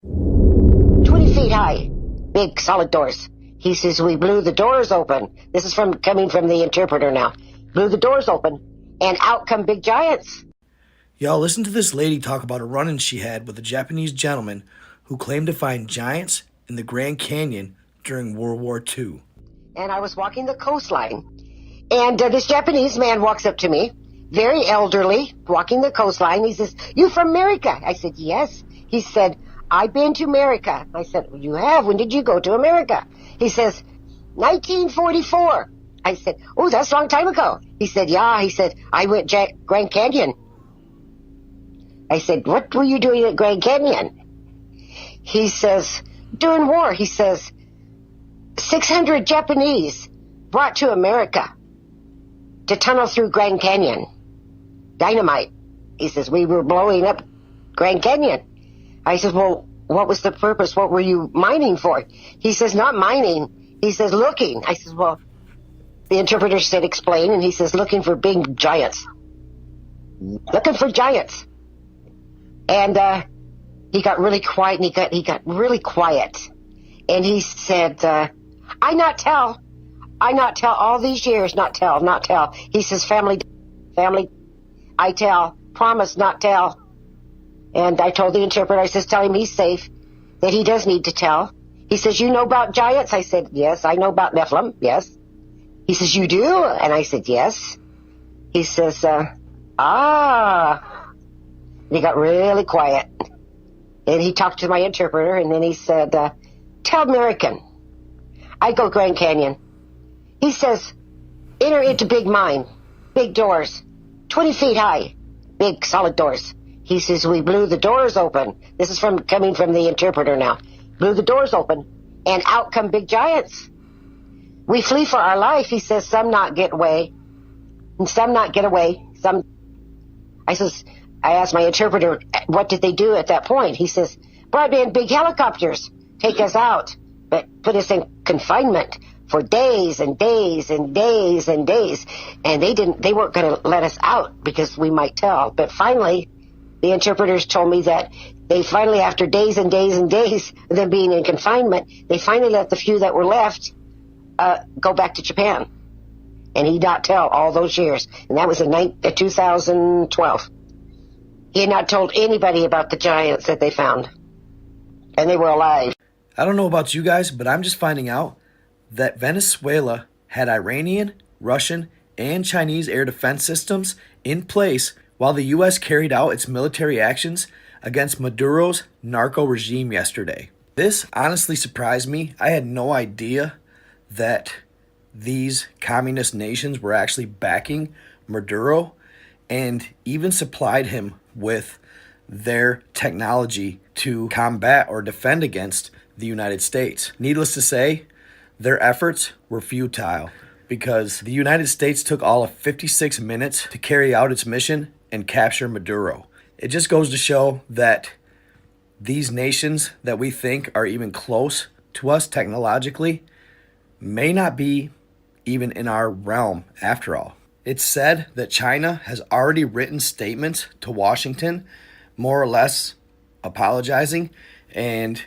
20 feet high, big solid doors. He says, we blew the doors open. This is coming from the interpreter now. Blew the doors open, and out come big giants. Y'all, listen to this lady talk about a run-in she had with a Japanese gentleman who claimed to find giants in the Grand Canyon during World War II. And I was walking the coastline, and this Japanese man walks up to me, very elderly, walking the coastline. He says, you from America? I said, yes. He said, I've been to America. I said, you have? When did you go to America? He says, 1944. I said, oh, that's a long time ago. He said, yeah. He said, I went Grand Canyon. I said, what were you doing at Grand Canyon? He says, during war. He says, 600 Japanese brought to America to tunnel through Grand Canyon. Dynamite. He says, we were blowing up Grand Canyon. I said, well, what was the purpose? What were you mining for? He says, not mining. He says, looking. I said, well, the interpreter said, explain. And he says, looking for big giants. Looking for giants. And he got really quiet, and he got really quiet. And he said, I not tell all these years, not tell. He says, family, I tell, promise not tell. And I told the interpreter, I says, tell him he's safe, that he does need to tell. He says, you know about giants? I said, yes, I know about Nephilim, yes. He says, you do? And I said, yes. He says, And he got really quiet. And he talked to my interpreter, and then he said, tell American, I go Grand Canyon. He says, enter into big mine, big doors, 20 feet high, big solid doors. He says, we blew the doors open. This is coming from the interpreter now. Blew the doors open, and out come big giants. We flee for our life. He says, some not get away, and some not get away. I asked my interpreter, what did they do at that point? He says, brought in big helicopters, take us out, but put us in confinement for days and days and days and days. And they weren't going to let us out because we might tell. But finally, the interpreters told me that they finally, after days and days and days of them being in confinement, they finally let the few that were left go back to Japan. And he not tell all those years. And that was in 2012. He had not told anybody about the giants that they found. And they were alive. I don't know about you guys, but I'm just finding out that Venezuela had Iranian, Russian, and Chinese air defense systems in place while the U.S. carried out its military actions against Maduro's narco regime yesterday. This honestly surprised me. I had no idea that these communist nations were actually backing Maduro and even supplied him with their technology to combat or defend against the United States. Needless to say, their efforts were futile because the United States took all of 56 minutes to carry out its mission and capture Maduro. It just goes to show that these nations that we think are even close to us technologically may not be even in our realm after all. It's said that China has already written statements to Washington, more or less apologizing, and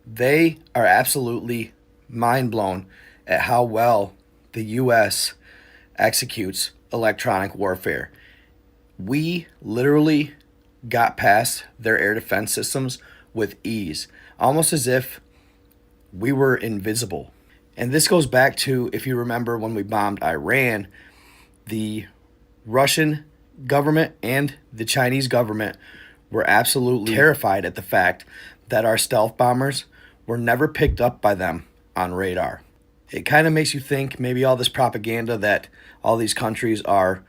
they are absolutely mind blown at how well the U.S. executes electronic warfare. We literally got past their air defense systems with ease, almost as if we were invisible. And this goes back to, if you remember, when we bombed Iran, the Russian government and the Chinese government were absolutely terrified at the fact that our stealth bombers were never picked up by them on radar. It kind of makes you think maybe all this propaganda that all these countries are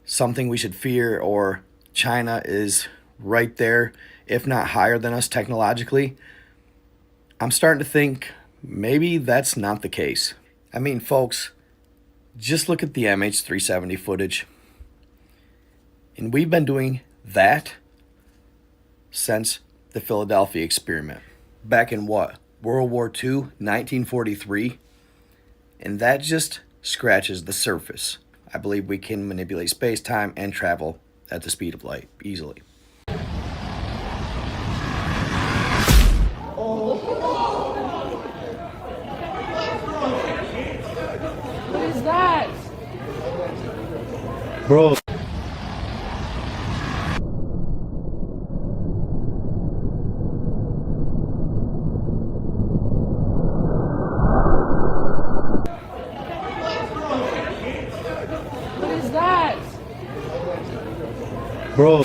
something we should fear, or China is right there, if not higher than us technologically. I'm starting to think maybe that's not the case. I mean, folks, just look at the MH370 footage. And we've been doing that since the Philadelphia experiment. Back in what? World War II, 1943? And that just scratches the surface. I believe we can manipulate space-time and travel at the speed of light easily. Bro. What is that? Bro.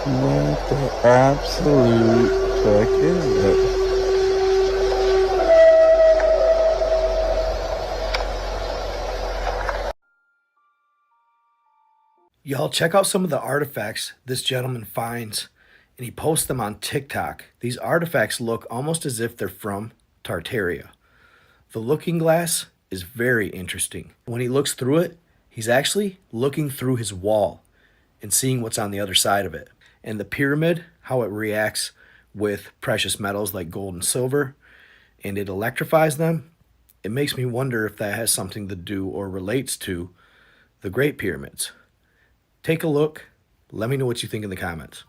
What the absolute fuck is that? Y'all check out some of the artifacts this gentleman finds, and he posts them on TikTok. These artifacts look almost as if they're from Tartaria. The looking glass is very interesting. When he looks through it, he's actually looking through his wall and seeing what's on the other side of it. And the pyramid, how it reacts with precious metals like gold and silver, and it electrifies them. It makes me wonder if that has something to do or relates to the Great Pyramids. Take a look. Let me know what you think in the comments.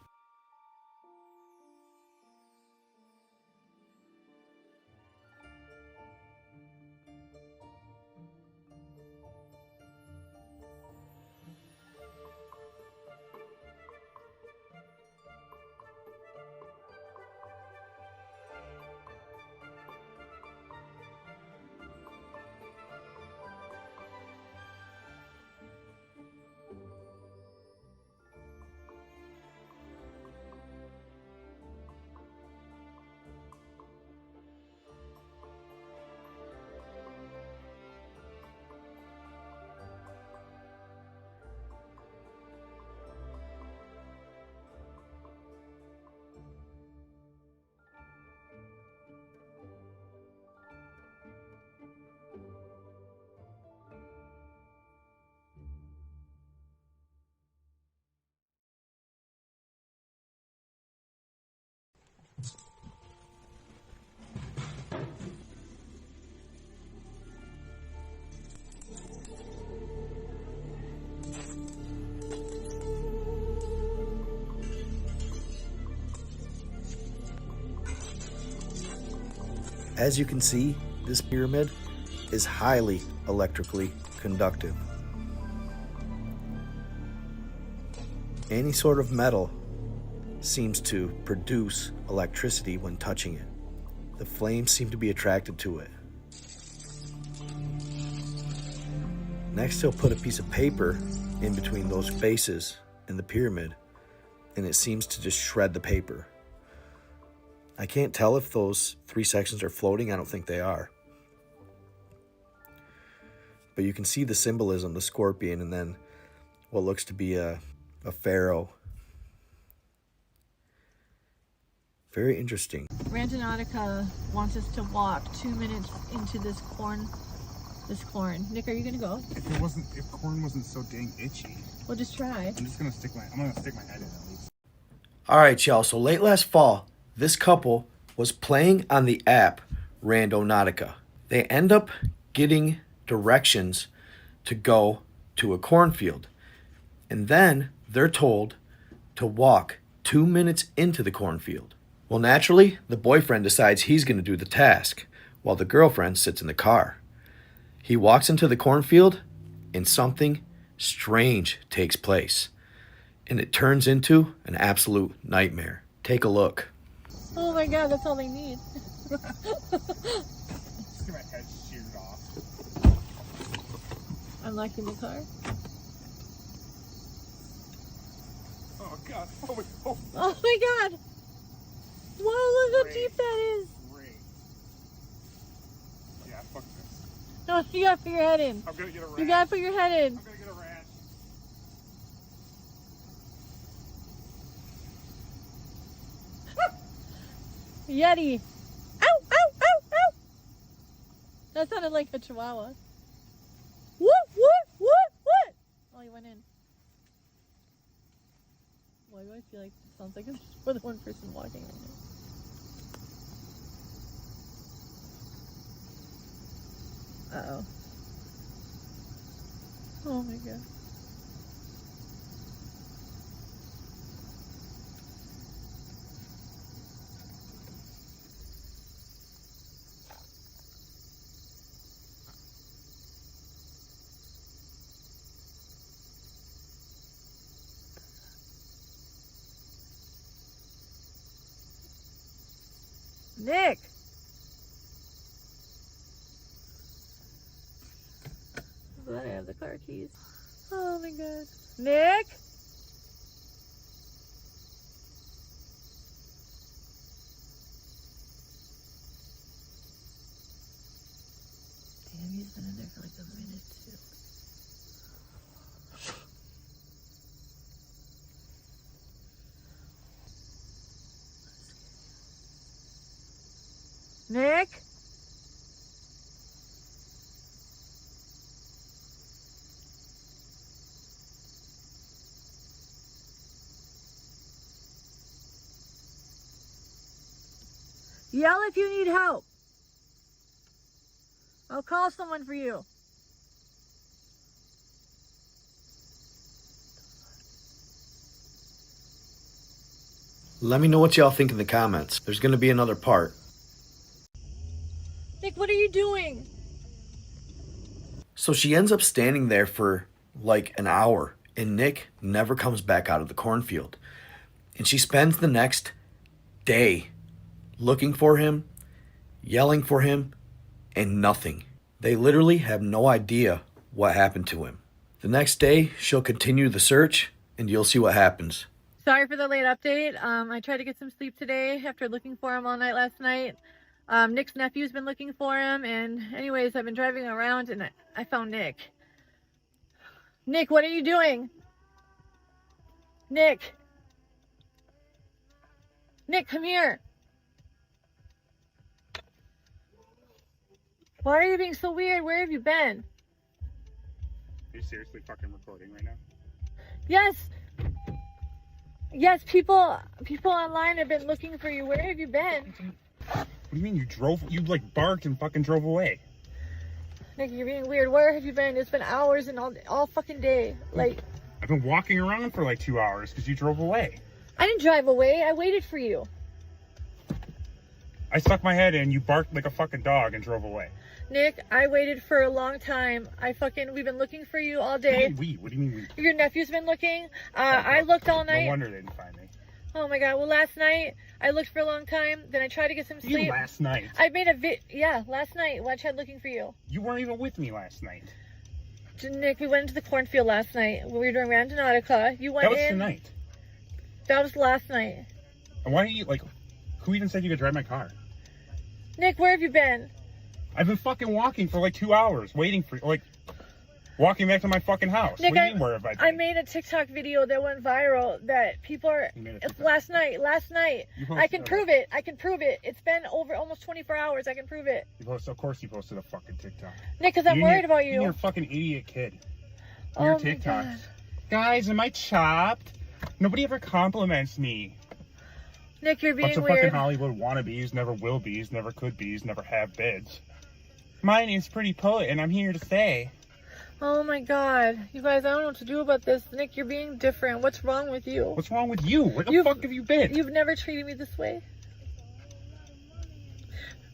As you can see, this pyramid is highly electrically conductive. Any sort of metal seems to produce electricity when touching it. The flames seem to be attracted to it. Next, he'll put a piece of paper in between those faces in the pyramid, and it seems to just shred the paper. I can't tell if those 3 sections are floating. I don't think they are. But you can see the symbolism, the scorpion, and then what looks to be a pharaoh. Very interesting. Rantanautica wants us to walk 2 minutes into this corn. Nick, are you gonna go? If corn wasn't so dang itchy. We'll just try. I'm gonna stick my head in at least. All right, y'all. So late last fall, this couple was playing on the app Randonautica. They end up getting directions to go to a cornfield. And then they're told to walk 2 minutes into the cornfield. Well, naturally, the boyfriend decides he's going to do the task while the girlfriend sits in the car. He walks into the cornfield and something strange takes place. And it turns into an absolute nightmare. Take a look. Oh my god, that's all they need. Just get my head sheared off. Unlocking the car. Oh god. Oh my, oh. Oh my god! Whoa, look how deep that is! Great. Yeah, fuck this. No, you gotta put your head in. I'm gonna get a rash. You gotta put your head in. I'm gonna get a rash. Yeti! Ow! Ow! Ow! Ow! That sounded like a chihuahua. What? What? Oh, he went in. Why do I feel like it sounds like there's more than one person walking right now? Uh-oh. Oh my god. Nick. Glad I have the car keys. Oh my god. Nick? Damn, he's been in there for like a minute too. Nick? Yell if you need help. I'll call someone for you. Let me know what y'all think in the comments. There's going to be another part. Nick, what are you doing? So she ends up standing there for like an hour, and Nick never comes back out of the cornfield. And she spends the next day looking for him, yelling for him, and nothing. They literally have no idea what happened to him. The next day, she'll continue the search, and you'll see what happens. Sorry for the late update. I tried to get some sleep today after looking for him all night last night. Nick's nephew's been looking for him, and anyways, I've been driving around and I found Nick. Nick, what are you doing? Nick. Nick, come here. Why are you being so weird? Where have you been? Are you seriously fucking recording right now? Yes. Yes, people online have been looking for you. Where have you been? What do you mean you like barked and fucking drove away? Nick, you're being weird. Where have you been? It's been hours and all fucking day. Like, I've been walking around for like 2 hours because you drove away. I didn't drive away. I waited for you. I stuck my head in, you barked like a fucking dog and drove away. Nick, I waited for a long time. We've been looking for you all day. What do you mean we? Your nephew's been looking. I looked all night. No wonder they didn't find me. Oh my god. Well, last night I looked for a long time. Then I tried to get some sleep. You last night? I made last night when I tried looking for you. You weren't even with me last night. Nick, we went into the cornfield last night. We were doing Randonautica. You went That was in. tonight. That was last night. And why are you like? Who even said you could drive my car? Nick, where have you been? I've been fucking walking for like 2 hours, waiting for walking back to my fucking house. Nick, what do you mean, where have I been? I made a TikTok video that went viral that people are. It's last night. I can prove it. It's been over almost 24 hours. I can prove it. Of course you posted a fucking TikTok. Nick, because I'm worried about you. You're a fucking idiot kid. Oh Your my TikToks. God. Guys, am I chopped? Nobody ever compliments me. Nick, you're being Bunch of weird. fucking Hollywood wannabes, never will be's, never could be's, never have bids. My name's Pretty Poet, and I'm here to stay. Oh my god. You guys, I don't know what to do about this. Nick, you're being different. What's wrong with you? What's wrong with you? Where the fuck have you been? You've never treated me this way.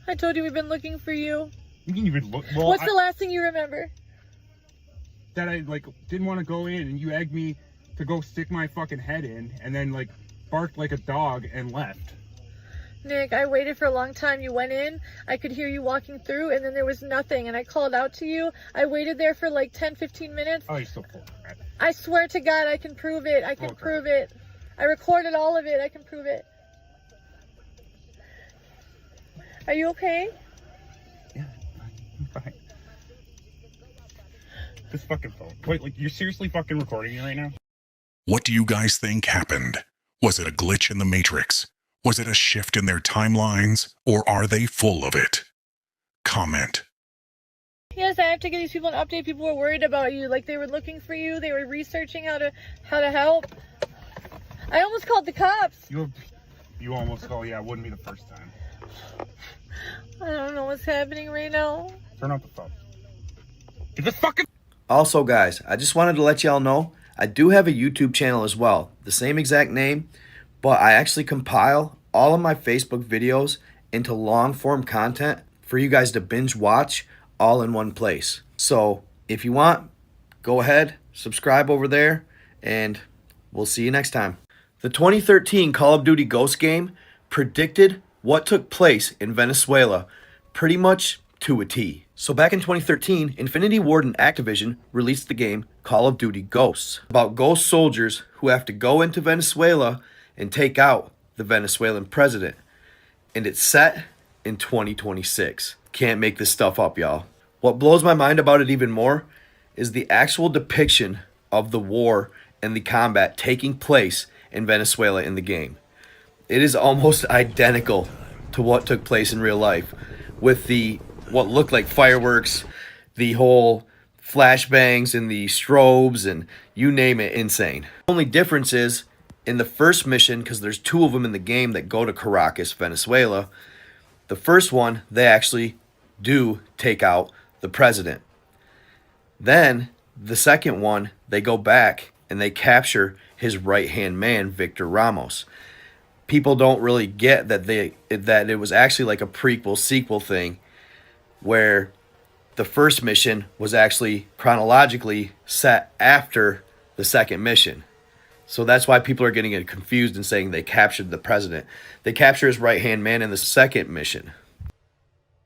I told you we've been looking for you. You can even look. Well, What's the last thing you remember? That I didn't want to go in, and you egged me to go stick my fucking head in, and then barked like a dog and left. Nick, I waited for a long time. You went in, I could hear you walking through, and then there was nothing, and I called out to you. I waited there for like 10-15 minutes. Oh, you're still full of crap. I swear to God, I can prove it. I can prove it. I recorded all of it. I can prove it. Are you okay? Yeah, I'm fine. This fucking phone. Wait, you're seriously fucking recording me right now? What do you guys think happened? Was it a glitch in the Matrix? Was it a shift in their timelines? Or are they full of it? Comment. Yes, I have to give these people an update. People were worried about you. Like, they were looking for you. They were researching how to help. I almost called the cops. You almost called. Yeah, it wouldn't be the first time. I don't know what's happening right now. Turn off the phone. Get this fucking... Also, guys, I just wanted to let y'all know, I do have a YouTube channel as well. The same exact name, but I actually compile all of my Facebook videos into long-form content for you guys to binge watch all in one place. So, if you want, go ahead, subscribe over there, and we'll see you next time. The 2013 Call of Duty Ghost game predicted what took place in Venezuela pretty much to a T. So back in 2013, Infinity Ward and Activision released the game Call of Duty Ghosts, about ghost soldiers who have to go into Venezuela and take out the Venezuelan president. And it's set in 2026. Can't make this stuff up, y'all. What blows my mind about it even more is the actual depiction of the war and the combat taking place in Venezuela in the game. It is almost identical to what took place in real life, with the what looked like fireworks, the whole flashbangs and the strobes and you name it, insane. The only difference is in the first mission, because there's two of them in the game that go to Caracas, Venezuela. The first one, they actually do take out the president. Then the second one, they go back and they capture his right-hand man, Victor Ramos. People don't really get that it was actually like a prequel sequel thing, where the first mission was actually chronologically set after the second mission. So that's why people are getting it confused and saying they captured the president. They capture his right-hand man in the second mission.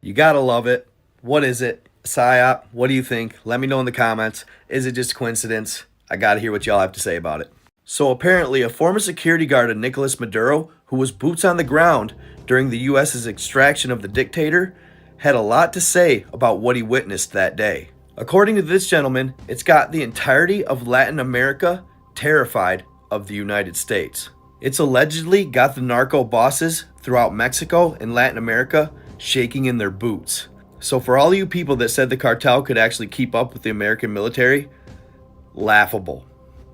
You gotta love it. What is it? PSYOP? What do you think? Let me know in the comments. Is it just coincidence? I gotta hear what y'all have to say about it. So apparently a former security guard of Nicolas Maduro, who was boots on the ground during the US's extraction of the dictator, had a lot to say about what he witnessed that day. According to this gentleman, it's got the entirety of Latin America terrified of the United States. It's allegedly got the narco bosses throughout Mexico and Latin America shaking in their boots. So for all you people that said the cartel could actually keep up with the American military, laughable.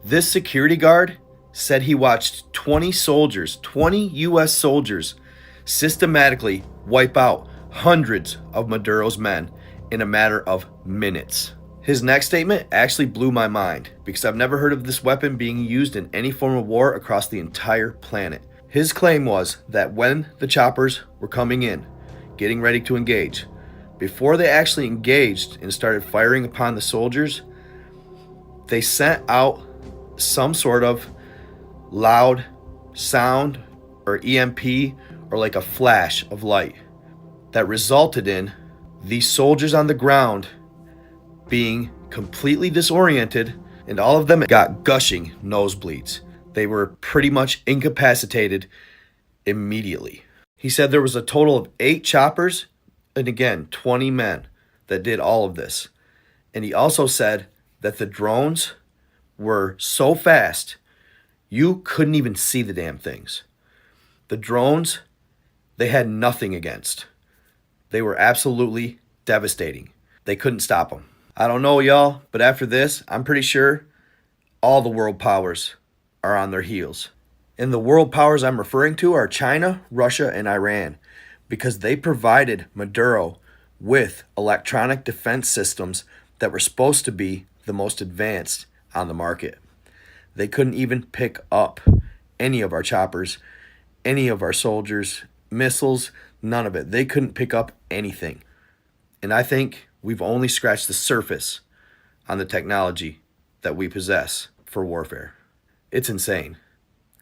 This security guard said he watched 20 US soldiers, systematically wipe out hundreds of Maduro's men in a matter of minutes. His next statement actually blew my mind because I've never heard of this weapon being used in any form of war across the entire planet. His claim was that when the choppers were coming in, getting ready to engage, before they actually engaged and started firing upon the soldiers, they sent out some sort of loud sound or EMP or like a flash of light that resulted in these soldiers on the ground being completely disoriented, and all of them got gushing nosebleeds. They were pretty much incapacitated immediately. He said there was a total of 8 choppers and again 20 men that did all of this. And he also said that the drones were so fast you couldn't even see the damn things. The drones, they had nothing against. They were absolutely devastating. They couldn't stop them. I don't know, y'all, but after this, I'm pretty sure all the world powers are on their heels. And the world powers I'm referring to are China, Russia, and Iran, because they provided Maduro with electronic defense systems that were supposed to be the most advanced on the market. They couldn't even pick up any of our choppers, any of our soldiers, missiles, none of it. They couldn't pick up anything. And I think we've only scratched the surface on the technology that we possess for warfare. It's insane.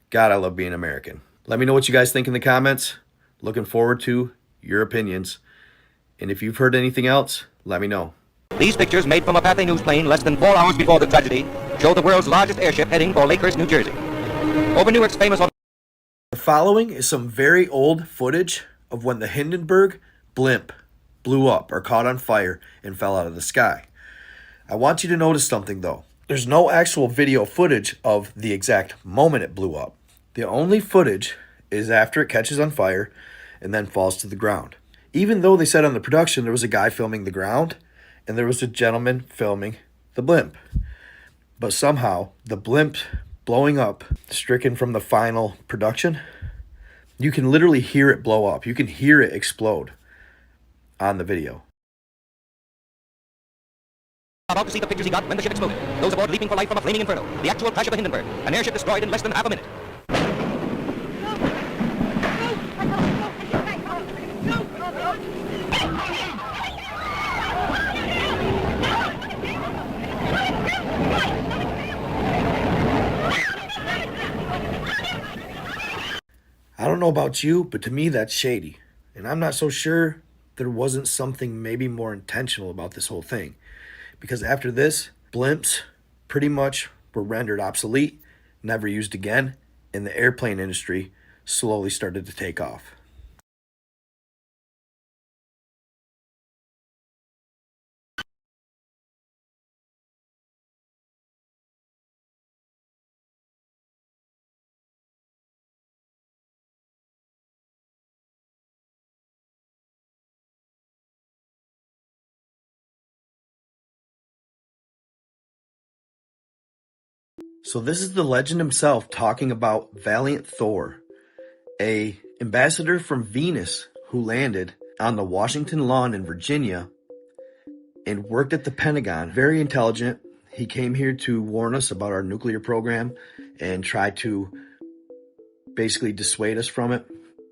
God, I love being American. Let me know what you guys think in the comments. Looking forward to your opinions. And if you've heard anything else, let me know. These pictures, made from a Pathé News plane less than 4 hours before the tragedy, show the world's largest airship heading for Lakehurst, New Jersey. Over Newark's famous... The following is some very old footage of when the Hindenburg blimp blew up or caught on fire and fell out of the sky. I want you to notice something though. There's no actual video footage of the exact moment it blew up. The only footage is after it catches on fire and then falls to the ground. Even though they said on the production there was a guy filming the ground and there was a gentleman filming the blimp. But somehow the blimp blowing up, stricken from the final production, you can literally hear it blow up. You can hear it explode on the video. About to see the pictures he got when the ship exploded. Those aboard leaping for life from a flaming inferno. The actual crash of the Hindenburg. An airship destroyed in less than half a minute. I don't know about you, but to me that's shady. And I'm not so sure there wasn't something maybe more intentional about this whole thing. Because after this, blimps pretty much were rendered obsolete, never used again, and the airplane industry slowly started to take off. So this is the legend himself talking about Valiant Thor, a ambassador from Venus who landed on the Washington lawn in Virginia and worked at the Pentagon. Very intelligent. He came here to warn us about our nuclear program and try to basically dissuade us from it.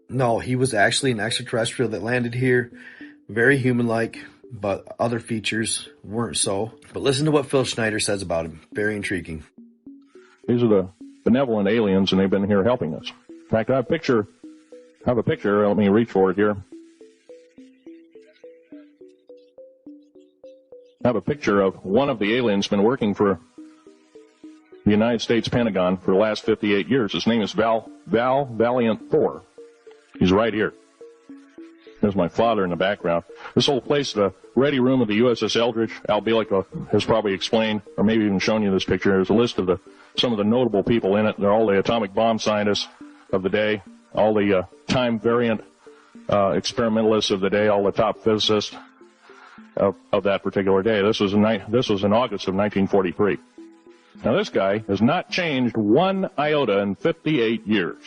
No, he was actually an extraterrestrial that landed here. Very human-like, but other features weren't so. But listen to what Phil Schneider says about him. Very intriguing. These are the benevolent aliens, and they've been here helping us. In fact, I have a picture. Let me reach for it here. I have a picture of one of the aliens been working for the United States Pentagon for the last 58 years. His name is Valiant Thor. He's right here. There's my father in the background. This whole place, the ready room of the USS Eldridge, Al Bielek has probably explained, or maybe even shown you this picture. There's a list of some of the notable people in it. They're all the atomic bomb scientists of the day, all the time variant experimentalists of the day, all the top physicists of that particular day. This was in August of 1943. Now this guy has not changed one iota in 58 years.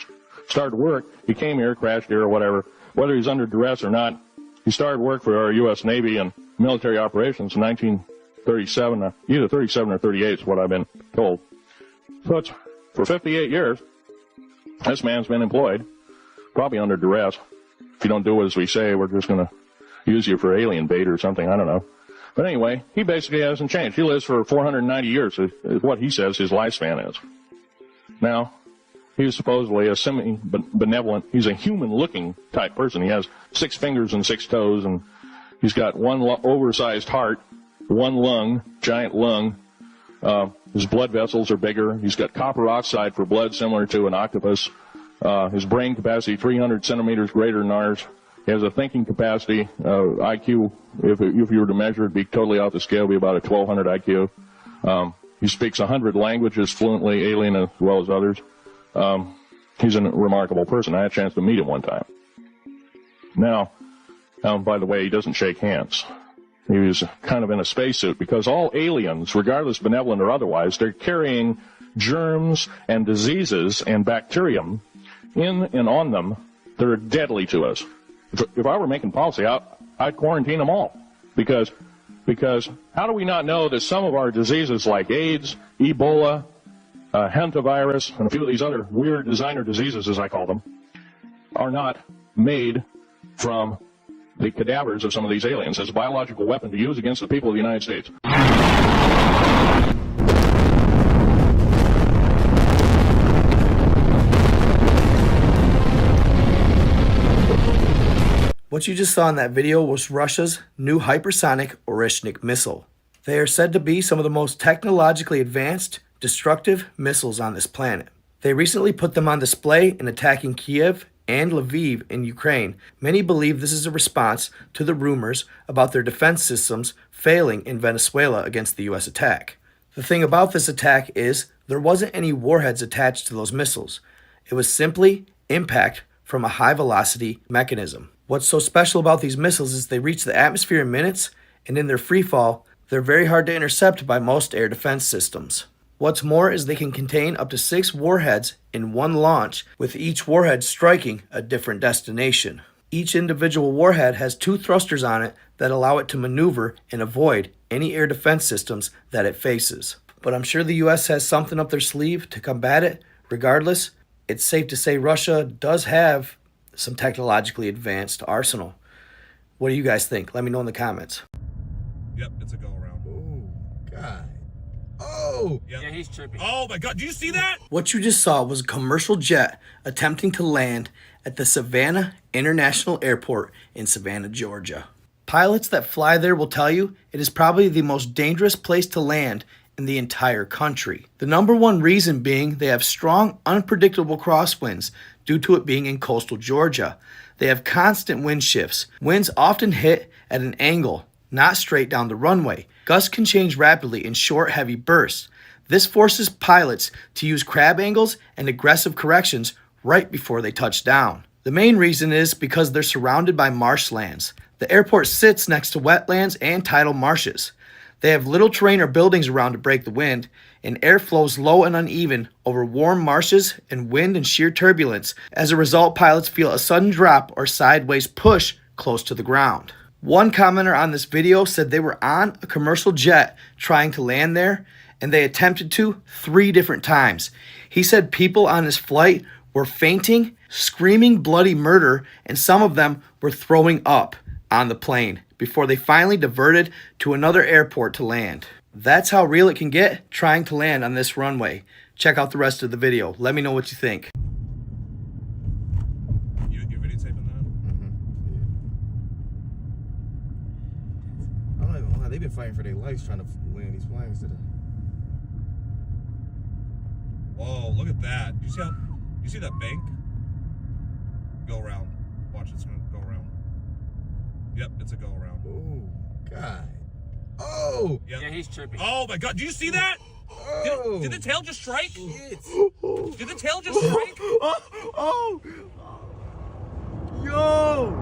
Started work, he came here, crashed here or whatever, whether he's under duress or not. He started work for our U.S. Navy and military operations in 1937, either 37 or 38 is what I've been told. So it's for 58 years, this man's been employed, probably under duress. If you don't do as we say, we're just going to use you for alien bait or something, I don't know. But anyway, he basically hasn't changed. He lives for 490 years, is what he says his lifespan is. Now, he's supposedly a semi-benevolent, he's a human-looking type person. He has 6 fingers and 6 toes, and he's got one oversized heart, one lung, giant lung. His blood vessels are bigger. He's got copper oxide for blood, similar to an octopus. His brain capacity, 300 centimeters greater than ours. He has a thinking capacity, IQ, if you were to measure it, it'd be totally off the scale, it'd be about a 1200 IQ. He speaks 100 languages fluently, alien as well as others. He's a remarkable person. I had a chance to meet him one time. Now, by the way, he doesn't shake hands. He was kind of in a spacesuit because all aliens, regardless benevolent or otherwise, they're carrying germs and diseases and bacterium in and on them that are deadly to us. If I were making policy, I'd quarantine them all because how do we not know that some of our diseases like AIDS, Ebola, hantavirus, and a few of these other weird designer diseases, as I call them, are not made from the cadavers of some of these aliens as a biological weapon to use against the people of the United States. What you just saw in that video was Russia's new hypersonic Orishnik missile. They are said to be some of the most technologically advanced, destructive missiles on this planet. They recently put them on display in attacking Kiev and Lviv in Ukraine. Many believe this is a response to the rumors about their defense systems failing in Venezuela against the U.S. attack. The thing about this attack is there wasn't any warheads attached to those missiles. It was simply impact from a high-velocity mechanism. What's so special about these missiles is they reach the atmosphere in minutes, and in their free fall, they're very hard to intercept by most air defense systems. What's more is they can contain up to 6 warheads in one launch, with each warhead striking a different destination. Each individual warhead has 2 thrusters on it that allow it to maneuver and avoid any air defense systems that it faces. But I'm sure the US has something up their sleeve to combat it. Regardless, it's safe to say Russia does have some technologically advanced arsenal. What do you guys think? Let me know in the comments. Yep, it's a go around. Oh, God. Oh! Yep. Yeah, he's tripping. Oh my God, do you see that? What you just saw was a commercial jet attempting to land at the Savannah International Airport in Savannah, Georgia. Pilots that fly there will tell you it is probably the most dangerous place to land in the entire country. The number one reason being they have strong, unpredictable crosswinds due to it being in coastal Georgia. They have constant wind shifts. Winds often hit at an angle, not straight down the runway. Gusts can change rapidly in short, heavy bursts. This forces pilots to use crab angles and aggressive corrections right before they touch down. The main reason is because they're surrounded by marshlands. The airport sits next to wetlands and tidal marshes. They have little terrain or buildings around to break the wind, and air flows low and uneven over warm marshes and wind and sheer turbulence. As a result, pilots feel a sudden drop or sideways push close to the ground. One commenter on this video said they were on a commercial jet trying to land there, and they attempted to 3 different times. He said people on his flight were fainting, screaming bloody murder, and some of them were throwing up on the plane before they finally diverted to another airport to land. That's how real it can get trying to land on this runway. Check out the rest of the video. Let me know what you think. You're videotaping that? I don't even know. They've been fighting for their lives trying to land these planes today. Whoa, look at that. You see that bank? Go around. Watch it's gonna go around. Yep, it's a go around. Oh, God. Oh! Yep. Yeah, he's tripping. Oh my God, do you see that? Oh! Did the tail just strike? Shit. Did the tail just strike? Oh! Yo!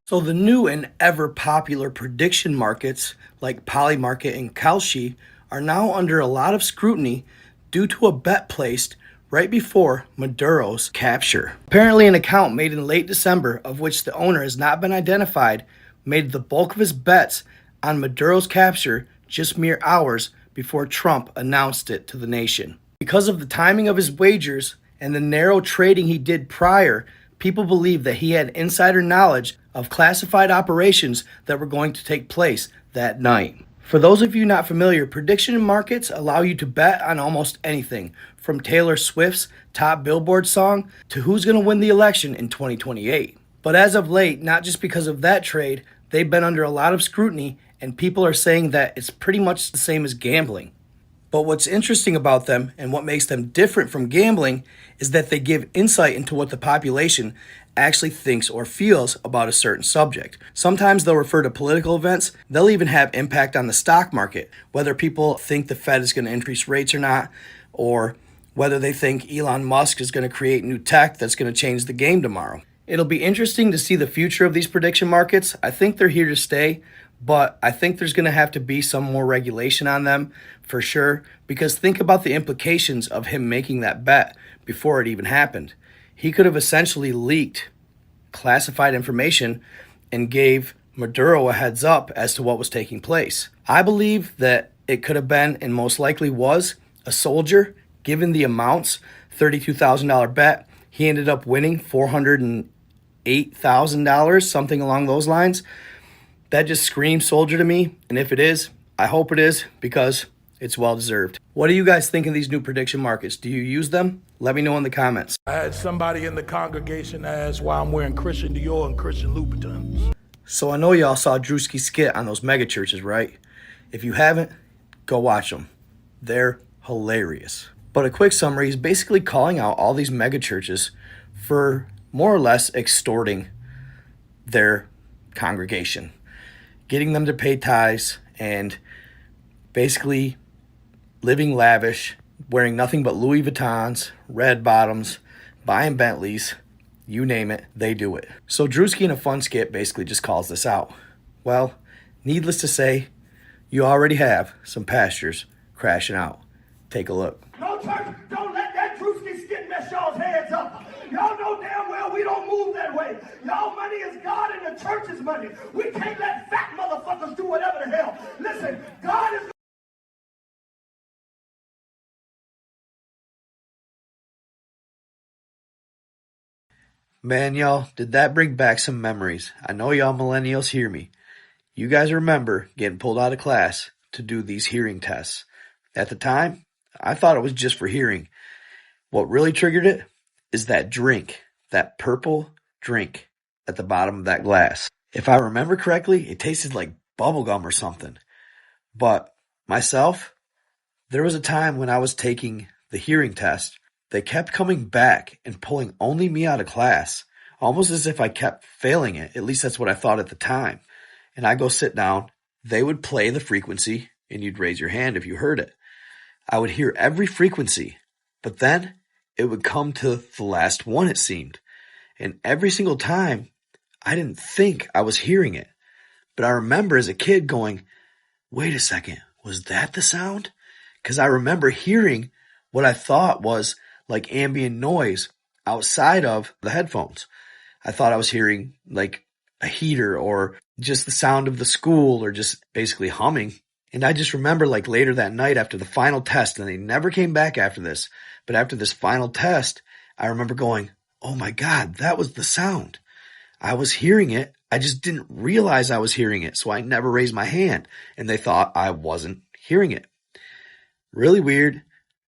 So the new and ever popular prediction markets like Polymarket and Kalshi are now under a lot of scrutiny due to a bet placed right before Maduro's capture. Apparently an account made in late December, of which the owner has not been identified, made the bulk of his bets on Maduro's capture just mere hours before Trump announced it to the nation. Because of the timing of his wagers and the narrow trading he did prior, people believe that he had insider knowledge of classified operations that were going to take place that night. For those of you not familiar, prediction markets allow you to bet on almost anything, from Taylor Swift's top Billboard song to who's going to win the election in 2028. But as of late, not just because of that trade, they've been under a lot of scrutiny, and people are saying that it's pretty much the same as gambling. But what's interesting about them and what makes them different from gambling is that they give insight into what the population actually thinks or feels about a certain subject. Sometimes they'll refer to political events. They'll even have impact on the stock market, whether people think the Fed is going to increase rates or not, or whether they think Elon Musk is going to create new tech that's going to change the game tomorrow. It'll be interesting to see the future of these prediction markets. I think they're here to stay, but I think there's going to have to be some more regulation on them for sure, because think about the implications of him making that bet before it even happened. He could have essentially leaked classified information and gave Maduro a heads up as to what was taking place. I believe that it could have been, and most likely was, a soldier. Given the amounts, $32,000 bet, he ended up winning $408,000, something along those lines. That just screams soldier to me, and if it is, I hope it is, because it's well-deserved. What do you guys think of these new prediction markets? Do you use them? Let me know in the comments. I had somebody in the congregation ask why I'm wearing Christian Dior and Christian Louboutins. So I know y'all saw Drewski's skit on those mega churches, right? If you haven't, go watch them. They're hilarious. But a quick summary, he's basically calling out all these mega churches for more or less extorting their congregation, getting them to pay tithes, and basically living lavish, wearing nothing but Louis Vuittons, red bottoms, buying Bentleys, you name it, they do it. So Drewski in a fun skit basically just calls this out. Well, needless to say, you already have some pastors crashing out. Take a look. No church, don't let that Drewski skit mess y'all's heads up. Y'all know damn well we don't move that way. Y'all money is God and the church's money. We can't let fat motherfuckers do whatever the hell. Listen, God is... Man, y'all, did that bring back some memories? I know y'all millennials hear me. You guys remember getting pulled out of class to do these hearing tests. At the time, I thought it was just for hearing. What really triggered it is that drink, that purple drink at the bottom of that glass. If I remember correctly, it tasted like bubble gum or something. But myself, there was a time when I was taking the hearing test. They kept coming back and pulling only me out of class, almost as if I kept failing it. At least that's what I thought at the time. And I go sit down. They would play the frequency, and you'd raise your hand if you heard it. I would hear every frequency, but then it would come to the last one, it seemed. And every single time, I didn't think I was hearing it. But I remember as a kid going, wait a second, was that the sound? Because I remember hearing what I thought was like ambient noise outside of the headphones. I thought I was hearing like a heater or just the sound of the school or just basically humming. And I just remember like later that night after the final test, and they never came back after this, but after this final test, I remember going, oh my God, that was the sound. I was hearing it. I just didn't realize I was hearing it. So I never raised my hand, and they thought I wasn't hearing it. Really weird.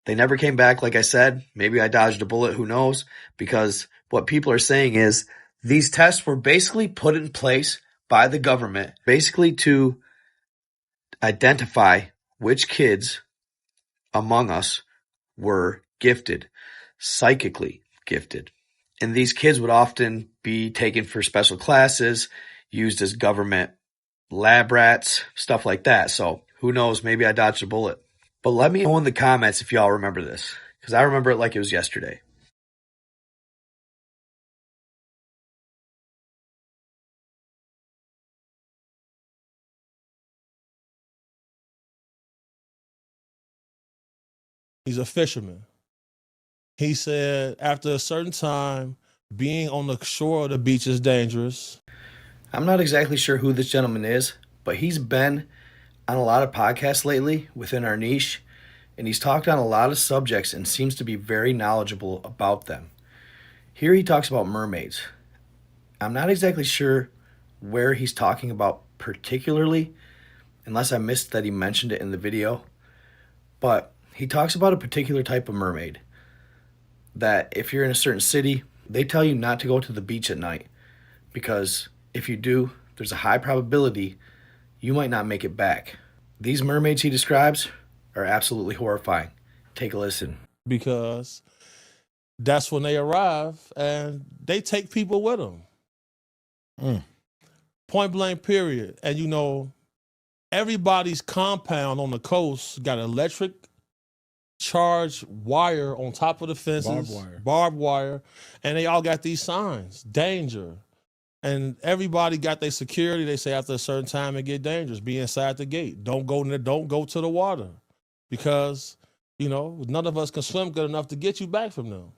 They never came back. Like I said, maybe I dodged a bullet. Who knows? Because what people are saying is these tests were basically put in place by the government, basically to identify which kids among us were gifted, psychically gifted. And these kids would often be taken for special classes, used as government lab rats, stuff like that. So who knows? Maybe I dodged a bullet. But let me know in the comments if y'all remember this, because I remember it like it was yesterday. He's a fisherman. He said after a certain time, being on the shore of the beach is dangerous. I'm not exactly sure who this gentleman is, but he's been on a lot of podcasts lately within our niche, and he's talked on a lot of subjects and seems to be very knowledgeable about them. Here he talks about mermaids. I'm not exactly sure where he's talking about particularly, unless I missed that he mentioned it in the video, but he talks about a particular type of mermaid that if you're in a certain city, they tell you not to go to the beach at night because if you do, there's a high probability you might not make it back. These mermaids he describes are absolutely horrifying. Take a listen. Because that's when they arrive and they take people with them. Point blank period. And you know, everybody's compound on the coast got electric charged wire on top of the fences, barbed wire, and they all got these signs, danger. And everybody got their security. They say after a certain time it get dangerous. Be inside the gate. Don't go to the water. Because, you know, none of us can swim good enough to get you back from them.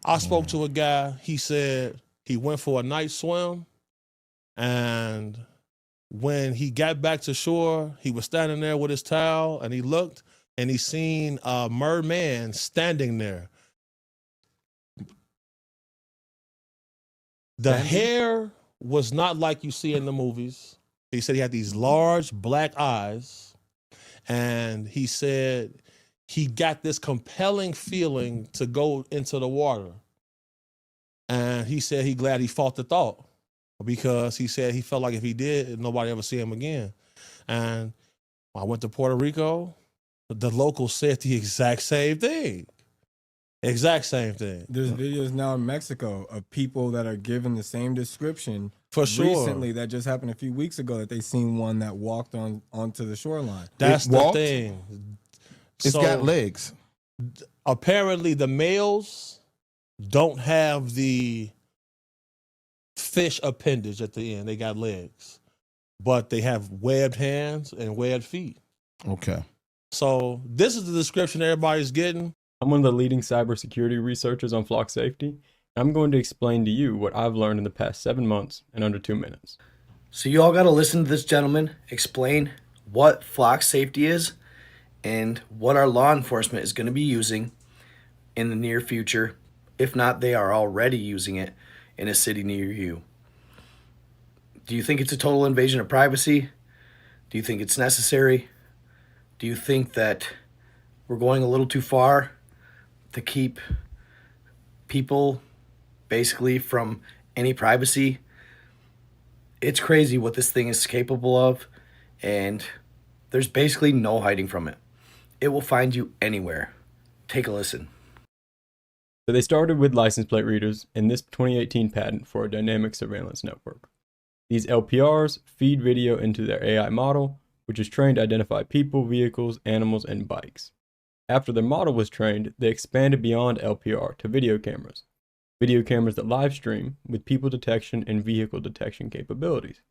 I spoke to a guy, he said he went for a night swim, and when he got back to shore, he was standing there with his towel, and he looked, and he seen a merman standing there. The hair was not like you see in the movies. He said he had these large black eyes, and he said he got this compelling feeling to go into the water. And he said he glad he fought the thought because he said he felt like if he did, nobody ever see him again. And when I went to Puerto Rico, the locals said the exact same thing. Exact same thing. There's videos now in Mexico of people that are given the same description. For sure. Recently, that just happened a few weeks ago that they seen one that walked onto the shoreline. That's the thing. It's got legs. Apparently, the males don't have the fish appendage at the end. They got legs, but they have webbed hands and webbed feet. Okay. So this is the description everybody's getting. I'm one of the leading cybersecurity researchers on flock safety. I'm going to explain to you what I've learned in the past 7 months in under 2 minutes. So you all got to listen to this gentleman explain what flock safety is and what our law enforcement is going to be using in the near future. If not, they are already using it in a city near you. Do you think it's a total invasion of privacy? Do you think it's necessary? Do you think that we're going a little too far to keep people basically from any privacy? It's crazy what this thing is capable of, and there's basically no hiding from it. It will find you anywhere. Take a listen. So they started with license plate readers in this 2018 patent for a dynamic surveillance network. These LPRs feed video into their AI model, which is trained to identify people, vehicles, animals, and bikes. After their model was trained, they expanded beyond LPR to video cameras that live stream with people detection and vehicle detection capabilities.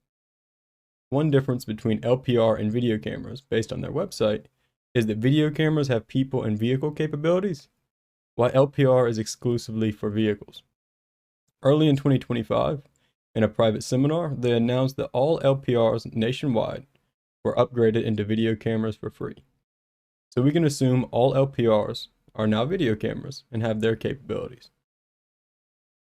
One difference between LPR and video cameras, based on their website, is that video cameras have people and vehicle capabilities, while LPR is exclusively for vehicles. Early in 2025, in a private seminar, they announced that all LPRs nationwide were upgraded into video cameras for free. So we can assume all LPRs are now video cameras and have their capabilities.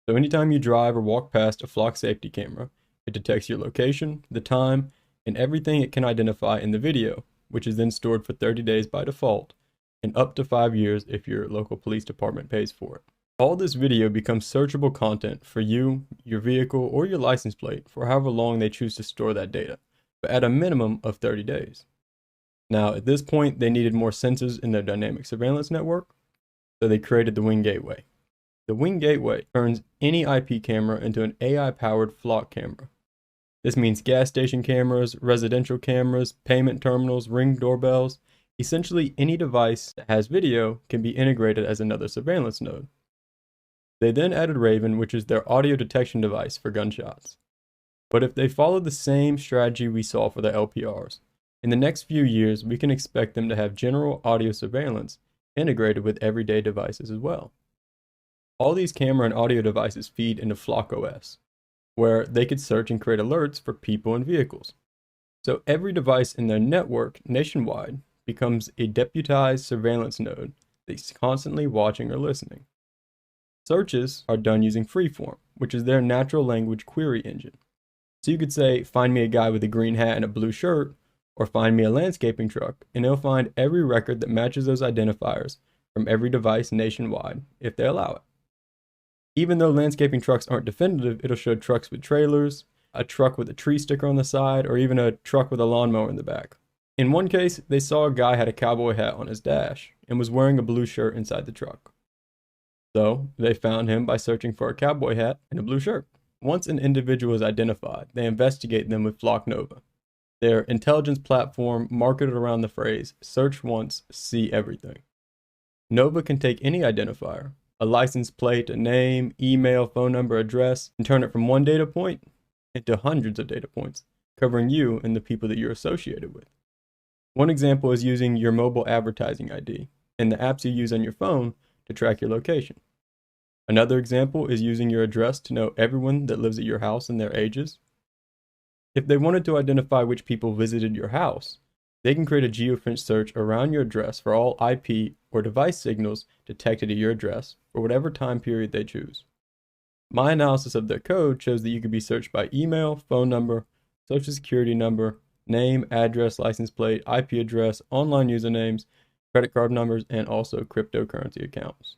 So anytime you drive or walk past a flock safety camera, it detects your location, the time, and everything it can identify in the video, which is then stored for 30 days by default, and up to 5 years if your local police department pays for it. All this video becomes searchable content for you, your vehicle, or your license plate for however long they choose to store that data, but at a minimum of 30 days. Now, at this point, they needed more sensors in their dynamic surveillance network, so they created the Wing Gateway. The Wing Gateway turns any IP camera into an AI-powered flock camera. This means gas station cameras, residential cameras, payment terminals, Ring doorbells. Essentially, any device that has video can be integrated as another surveillance node. They then added Raven, which is their audio detection device for gunshots. But if they follow the same strategy we saw for the LPRs, in the next few years, we can expect them to have general audio surveillance integrated with everyday devices as well. All these camera and audio devices feed into Flock OS, where they could search and create alerts for people and vehicles. So every device in their network nationwide becomes a deputized surveillance node that's constantly watching or listening. Searches are done using Freeform, which is their natural language query engine. So you could say, find me a guy with a green hat and a blue shirt, or find me a landscaping truck, and it'll find every record that matches those identifiers from every device nationwide, if they allow it. Even though landscaping trucks aren't definitive, it'll show trucks with trailers, a truck with a tree sticker on the side, or even a truck with a lawnmower in the back. In one case, they saw a guy had a cowboy hat on his dash and was wearing a blue shirt inside the truck. So they found him by searching for a cowboy hat and a blue shirt. Once an individual is identified, they investigate them with Flock Nova, their intelligence platform marketed around the phrase, search once, see everything. Nova can take any identifier, a license plate, a name, email, phone number, address, and turn it from one data point into hundreds of data points, covering you and the people that you're associated with. One example is using your mobile advertising ID and the apps you use on your phone to track your location. Another example is using your address to know everyone that lives at your house and their ages. If they wanted to identify which people visited your house, they can create a geofence search around your address for all IP or device signals detected at your address for whatever time period they choose. My analysis of their code shows that you could be searched by email, phone number, social security number, name, address, license plate, IP address, online usernames, credit card numbers, and also cryptocurrency accounts.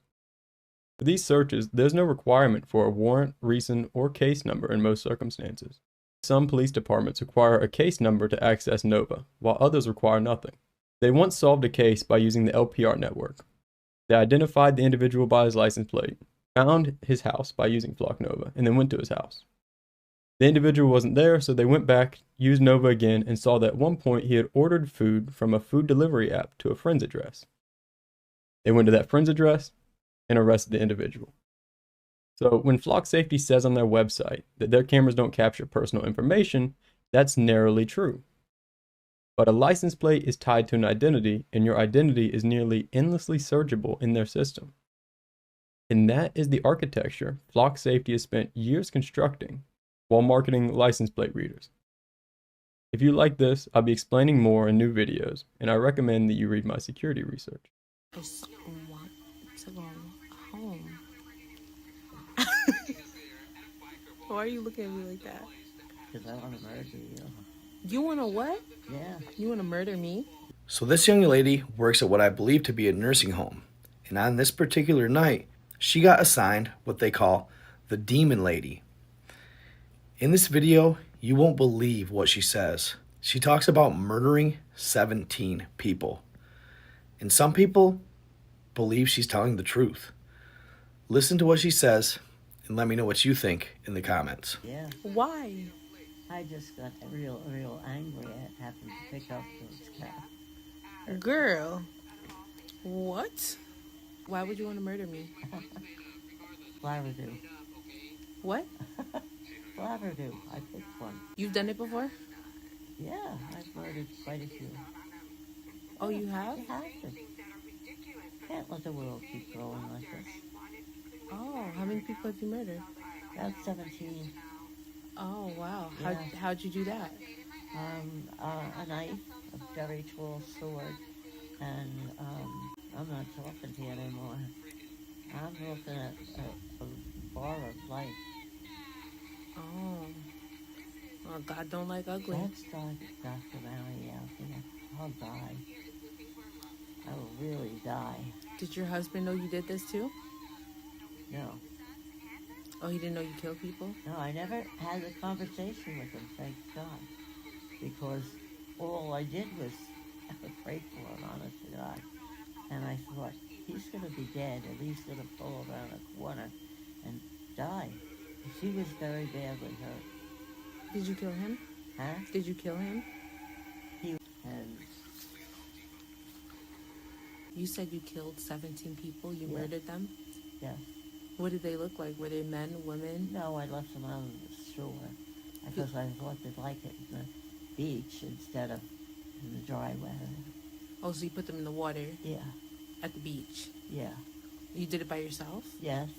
For these searches, there's no requirement for a warrant, reason, or case number in most circumstances. Some police departments require a case number to access Nova, while others require nothing. They once solved a case by using the LPR network. They identified the individual by his license plate, found his house by using Flock Nova, and then went to his house. The individual wasn't there, so they went back, used Nova again, and saw that at one point he had ordered food from a food delivery app to a friend's address. They went to that friend's address and arrested the individual. So when Flock Safety says on their website that their cameras don't capture personal information, that's narrowly true. But a license plate is tied to an identity, and your identity is nearly endlessly searchable in their system. And that is the architecture Flock Safety has spent years constructing while marketing license plate readers. If you like this, I'll be explaining more in new videos, and I recommend that you read my security research. Just want to go home. Why are you looking at me like that? Because I want to murder you. You want to what? Yeah. You want to murder me? So this young lady works at what I believe to be a nursing home. And on this particular night, she got assigned what they call the demon lady. In this video, you won't believe what she says. She talks about murdering 17 people. And some people believe she's telling the truth. Listen to what she says and let me know what you think in the comments. Yeah. Why? I just got real angry. I happened to pick up those cats. Girl. What? Why would you want to murder me? Flabberdo. What? Flabberdo. I picked one. You've done it before? Yeah, I've murdered quite a few. Oh, you have? You have to. Can't let the world keep growing like this. Oh, how many people have you murdered? About 17. Oh, wow. Yeah. How'd you do that? A knife, a very tall sword, and I'm not talking to you anymore. I'm looking at a bar of life. Oh. Well, God don't like ugly. That's Dr. Mary out there. I'll die. I will really die. Did your husband know you did this too? No. Oh, he didn't know you killed people? No, I never had a conversation with him, thank God. Because all I did was pray for him, honest to God. And I thought, he's going to be dead, or he's going to fall around a corner and die. He was very badly hurt. Did you kill him? Huh? Did you kill him? And you said you killed 17 people. You Yeah. murdered them? Yes. What did they look like? Were they men, women? No, I left them on the shore because I thought they'd like it in the beach instead of in the dry weather. Oh, so you put them in the water? Yeah. At the beach? Yeah. You did it by yourself? Yes.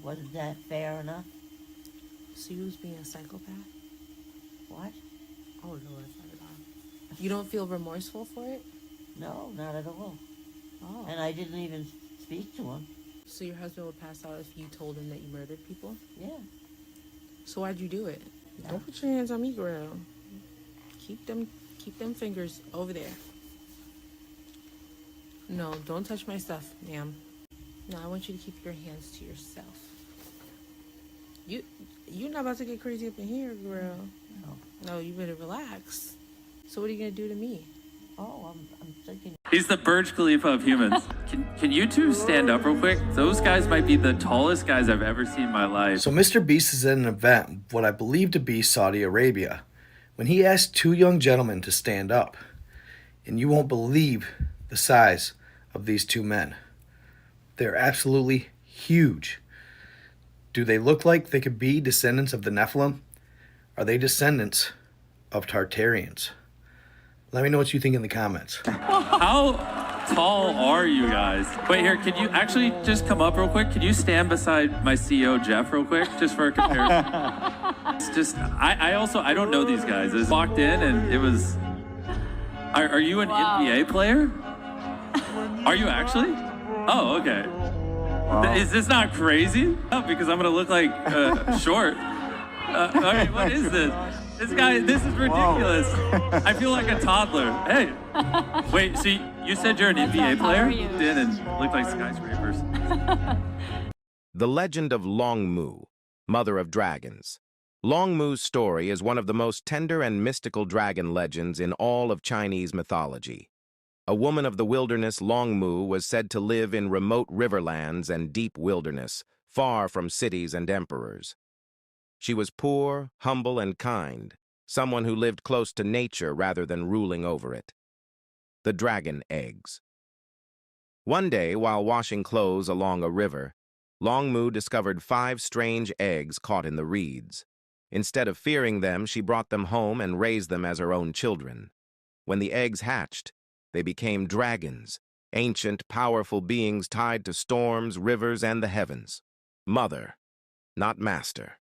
Wasn't that fair enough? So you was being a psychopath? What? Oh, no, that's not at all. You don't feel remorseful for it? No, not at all. Oh. And I didn't even speak to him. So your husband would pass out if you told him that you murdered people? Yeah. So why'd you do it? Don't put your hands on me, girl. Keep them fingers over there. No, don't touch my stuff, ma'am. No, I want you to keep your hands to yourself. You're not about to get crazy up in here, girl. No, you better relax. So what are you gonna do to me? Oh, I'm thinking. He's the Burj Khalifa of humans. Can you two stand up real quick? Those guys might be the tallest guys I've ever seen in my life. So Mr. Beast is at an event, what I believe to be Saudi Arabia, when he asked two young gentlemen to stand up. And you won't believe the size of these two men. They're absolutely huge. Do they look like they could be descendants of the Nephilim? Are they descendants of Tartarians? Let me know what you think in the comments. How tall are you guys? Wait, here, can you actually just come up real quick? Can you stand beside my CEO, Jeff, real quick, just for a comparison? It's just, I don't know these guys. I just walked in and it was, are you an NBA player? Are you actually? Oh, okay. Is this not crazy? Oh, because I'm gonna look like short. Okay, what is this? This is ridiculous. I feel like a toddler. Hey, wait, so you said you're an NBA player? You did and looked like skyscrapers. The legend of Long Mu, mother of dragons. Long Mu's story is one of the most tender and mystical dragon legends in all of Chinese mythology. A woman of the wilderness, Long Mu was said to live in remote riverlands and deep wilderness, far from cities and emperors. She was poor, humble, and kind, someone who lived close to nature rather than ruling over it. The dragon eggs. One day, while washing clothes along a river, Long Mu discovered 5 strange eggs caught in the reeds. Instead of fearing them, she brought them home and raised them as her own children. When the eggs hatched, they became dragons, ancient, powerful beings tied to storms, rivers, and the heavens. Mother, not master.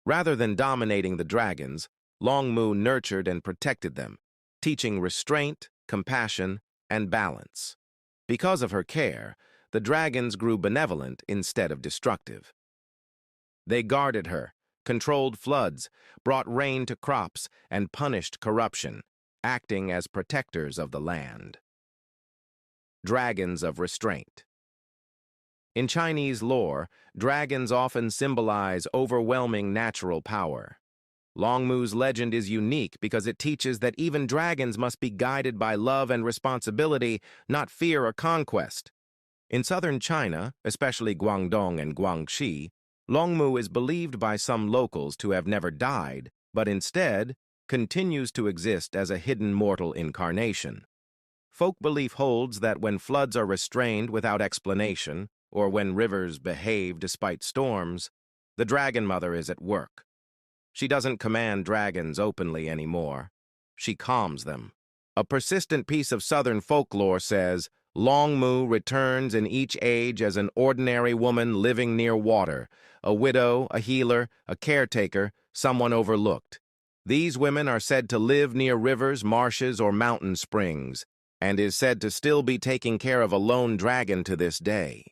Rather than dominating the dragons, Long Mu nurtured and protected them, teaching restraint, compassion, and balance. Because of her care, the dragons grew benevolent instead of destructive. They guarded her, controlled floods, brought rain to crops, and punished corruption, acting as protectors of the land. Dragons of restraint. In Chinese lore, dragons often symbolize overwhelming natural power. Longmu's legend is unique because it teaches that even dragons must be guided by love and responsibility, not fear or conquest. In southern China, especially Guangdong and Guangxi, Longmu is believed by some locals to have never died, but instead continues to exist as a hidden mortal incarnation. Folk belief holds that when floods are restrained without explanation, or when rivers behave despite storms, the Dragon Mother is at work. She doesn't command dragons openly anymore. She calms them. A persistent piece of southern folklore says, Longmu returns in each age as an ordinary woman living near water, a widow, a healer, a caretaker, someone overlooked. These women are said to live near rivers, marshes, or mountain springs, and is said to still be taking care of a lone dragon to this day.